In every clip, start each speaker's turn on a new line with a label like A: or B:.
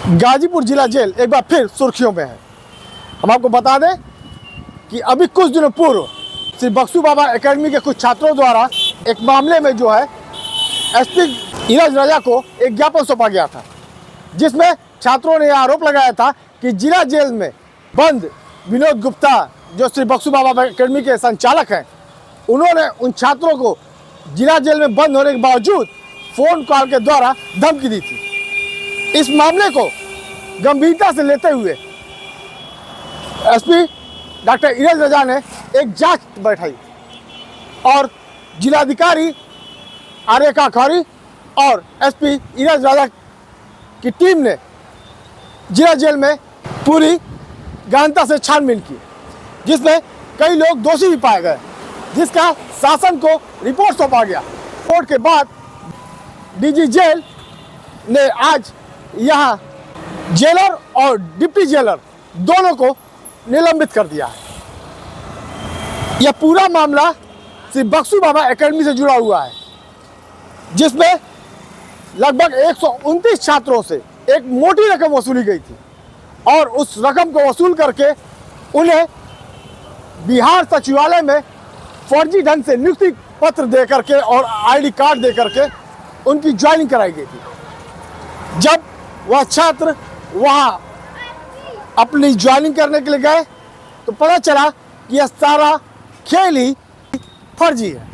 A: गाजीपुर जिला जेल एक बार फिर सुर्खियों में है। हम आपको बता दें कि अभी कुछ दिनों पूर्व श्री बक्सू बाबा एकेडमी के कुछ छात्रों द्वारा एक मामले में जो है एसपी नीरज राजा को एक ज्ञापन सौंपा गया था, जिसमें छात्रों ने यह आरोप लगाया था कि जिला जेल में बंद विनोद गुप्ता जो श्री बक्सू बाबा एकेडमी के संचालक हैं, उन्होंने उन छात्रों को जिला जेल में बंद होने के बावजूद फ़ोन कॉल के द्वारा धमकी दी थी। इस मामले को गंभीरता से लेते हुए एसपी डॉक्टर नीरज राजा ने एक जांच बैठाई और जिलाधिकारी आर्यका खौरी और एसपी नीरज राजा की टीम ने जिला जेल में पूरी गहनता से छानबीन की, जिसमें कई लोग दोषी भी पाए गए, जिसका शासन को रिपोर्ट सौंपा गया। रिपोर्ट के बाद डीजी जेल ने आज यहाँ जेलर और डिप्टी जेलर दोनों को निलंबित कर दिया है। यह पूरा मामला श्री बक्सू बाबा एकेडमी से जुड़ा हुआ है, जिसमें लगभग 129 छात्रों से एक मोटी रकम वसूली गई थी और उस रकम को वसूल करके उन्हें बिहार सचिवालय में फर्जी ढंग से नियुक्ति पत्र दे करके और आईडी कार्ड दे करके उनकी ज्वाइनिंग कराई गई थी। जब वह छात्र वहाँ अपनी ज्वाइनिंग करने के लिए गए तो पता चला कि यह सारा खेल ही फर्जी है।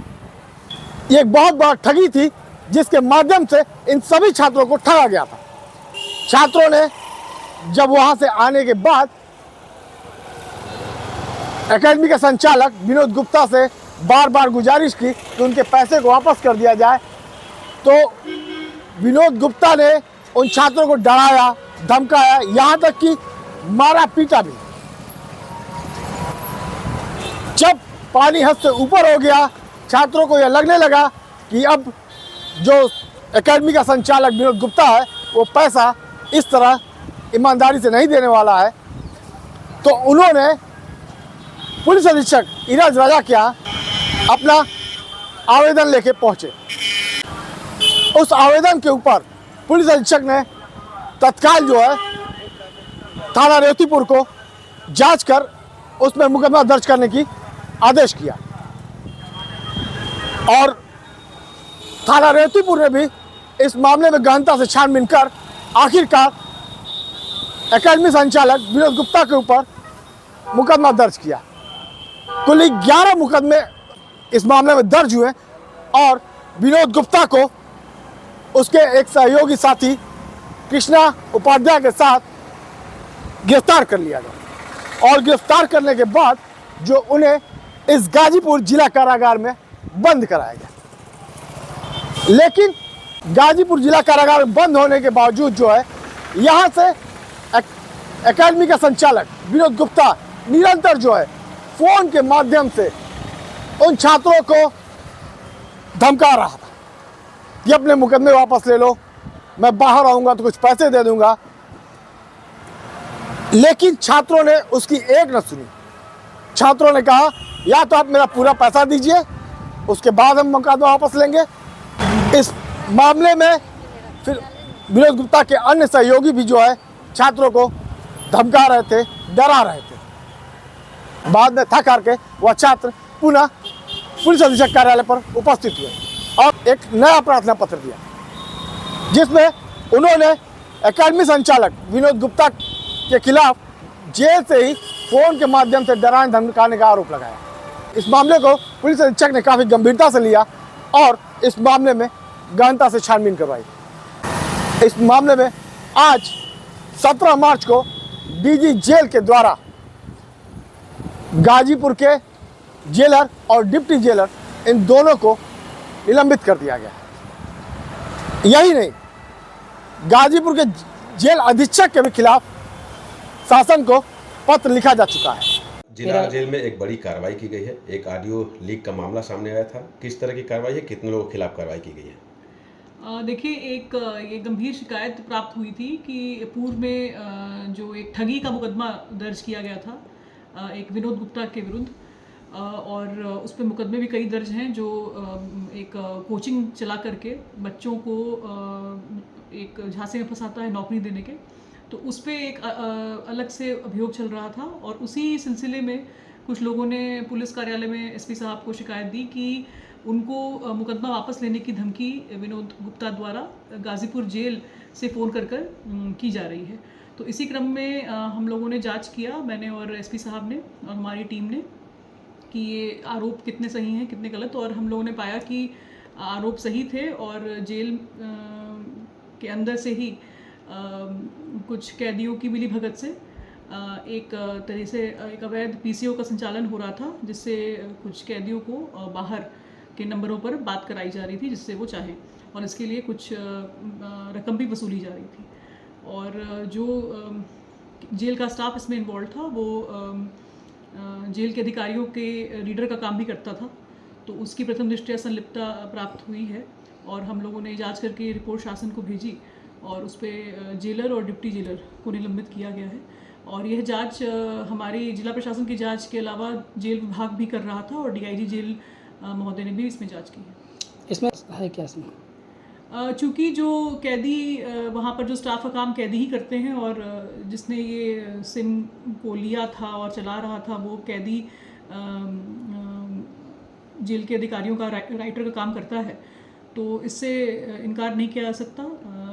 A: ये एक बहुत बड़ा ठगी थी, जिसके माध्यम से इन सभी छात्रों को ठगा गया था। छात्रों ने जब वहाँ से आने के बाद एकेडमी के संचालक विनोद गुप्ता से बार बार गुजारिश की कि उनके पैसे को वापस कर दिया जाए, तो विनोद गुप्ता ने उन छात्रों को डराया, धमकाया, यहाँ तक कि मारा पीटा भी। जब पानी हद से ऊपर हो गया, छात्रों को यह लगने लगा कि अब जो एकेडमी का संचालक विनोद गुप्ता है वो पैसा इस तरह ईमानदारी से नहीं देने वाला है, तो उन्होंने पुलिस अधीक्षक नीरज राजा के यहाँ अपना आवेदन लेके पहुँचे। उस आवेदन के ऊपर पुलिस अधीक्षक ने तत्काल जो है थाना रेवतीपुर को जांच कर उसमें मुकदमा दर्ज करने की आदेश किया और थाना रेवतीपुर ने भी इस मामले में गहनता से छानबीन कर आखिरकार एकेडमी संचालक विनोद गुप्ता के ऊपर मुकदमा दर्ज किया। कुल 11 मुकदमे इस मामले में दर्ज हुए और विनोद गुप्ता को उसके एक सहयोगी साथी कृष्णा उपाध्याय के साथ गिरफ्तार कर लिया गया और गिरफ्तार करने के बाद जो उन्हें इस गाजीपुर जिला कारागार में बंद कराया गया। लेकिन गाजीपुर जिला कारागार में बंद होने के बावजूद जो है यहाँ से एकेडमी का संचालक विनोद गुप्ता निरंतर जो है फोन के माध्यम से उन छात्रों को धमका रहा था कि अपने मुकदमे वापस ले लो, मैं बाहर आऊँगा तो कुछ पैसे दे दूँगा। लेकिन छात्रों ने उसकी एक न सुनी। छात्रों ने कहा या तो आप मेरा पूरा पैसा दीजिए, उसके बाद हम मुकदमा वापस लेंगे। इस मामले में फिर विनोद गुप्ता के अन्य सहयोगी भी जो है छात्रों को धमका रहे थे, डरा रहे थे। बाद में थक हार के वह छात्र पुनः पुलिस अधीक्षक कार्यालय पर उपस्थित हुए और एक नया प्रार्थना पत्र दिया, जिसमें उन्होंने एकेडमी संचालक विनोद गुप्ता के खिलाफ जेल से ही फोन के माध्यम से डराने धमकाने का आरोप लगाया। इस मामले को पुलिस अधीक्षक ने काफ़ी गंभीरता से लिया और इस मामले में गहनता से छानबीन करवाई। इस मामले में आज 17 मार्च को डीजी जेल के द्वारा गाजीपुर के जेलर और डिप्टी जेलर इन दोनों को निलंबित कर दिया गया। यही नहीं, गाजीपुर के जेल अधीक्षक के भी खिलाफ शासन को पत्र लिखा जा चुका है।
B: जिला जेल में एक बड़ी कार्रवाई की गई है। एक ऑडियो लीक का मामला सामने आया था। किस तरह की कार्रवाई है, कितने लोगों के खिलाफ कार्रवाई की गई है?
C: देखिए, ये गंभीर शिकायत प्राप्त हुई थी कि पूर्व में जो एक ठगी का मुकदमा दर्ज किया गया था एक विनोद गुप्ता के विरुद्ध, और उस पर मुकदमे भी कई दर्ज हैं जो एक कोचिंग चला करके बच्चों को एक झांसे में फंसाता है नौकरी देने के, तो उस पे एक अलग से अभियोग चल रहा था और उसी सिलसिले में कुछ लोगों ने पुलिस कार्यालय में एसपी साहब को शिकायत दी कि उनको मुकदमा वापस लेने की धमकी विनोद गुप्ता द्वारा गाज़ीपुर जेल से फ़ोन कर की जा रही है। तो इसी क्रम में हम लोगों ने जांच किया, मैंने और एसपी साहब ने और हमारी टीम ने, कि ये आरोप कितने सही हैं कितने गलत। और हम लोगों ने पाया कि आरोप सही थे और जेल के अंदर से ही कुछ कैदियों की मिली भगत से एक तरह से एक अवैध पीसीओ का संचालन हो रहा था, जिससे कुछ कैदियों को बाहर के नंबरों पर बात कराई जा रही थी जिससे वो चाहें, और इसके लिए कुछ रकम भी वसूली जा रही थी। और जो जेल का स्टाफ इसमें इन्वॉल्व था वो जेल के अधिकारियों के रीडर का काम भी करता था, तो उसकी प्रथम दृष्टया संलिप्तता प्राप्त हुई है और हम लोगों ने जांच करके रिपोर्ट शासन को भेजी और उस पर जेलर और डिप्टी जेलर को निलंबित किया गया है। और यह जांच हमारी जिला प्रशासन की जांच के अलावा जेल विभाग भी कर रहा था और डीआईजी जेल महोदय ने भी इसमें जांच की है।
D: इसमें है क्या इसमें?
C: चूँकि जो कैदी वहाँ पर जो स्टाफ का काम कैदी ही करते हैं और जिसने ये सिम को लिया था और चला रहा था वो कैदी जेल के अधिकारियों का राइटर का काम करता है, तो इससे इनकार नहीं किया जा सकता।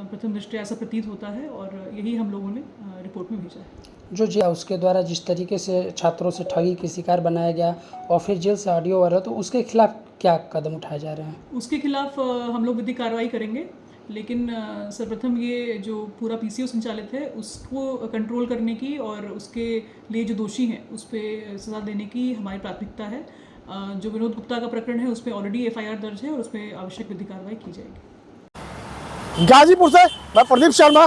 C: प्रथम दृष्टया ऐसा प्रतीत होता है और यही हम लोगों ने रिपोर्ट में भेजा है।
D: जो जेल उसके द्वारा जिस तरीके से छात्रों से ठगी के शिकार बनाया गया और फिर जेल से ऑडियो वायरल, तो उसके खिलाफ क्या कदम उठाए जा रहे हैं?
C: उसके खिलाफ हम लोग विधिक कार्रवाई करेंगे, लेकिन सर्वप्रथम ये जो पूरा पीसीओ संचालित है उसको कंट्रोल करने की और उसके लिए जो दोषी हैं उस पर सज़ा देने की हमारी प्राथमिकता है। जो विनोद गुप्ता का प्रकरण है उस पर ऑलरेडी एफआईआर दर्ज है और उस पर आवश्यक विधिक कार्रवाई की जाएगी।
A: गाजीपुर से मैं प्रदीप शर्मा।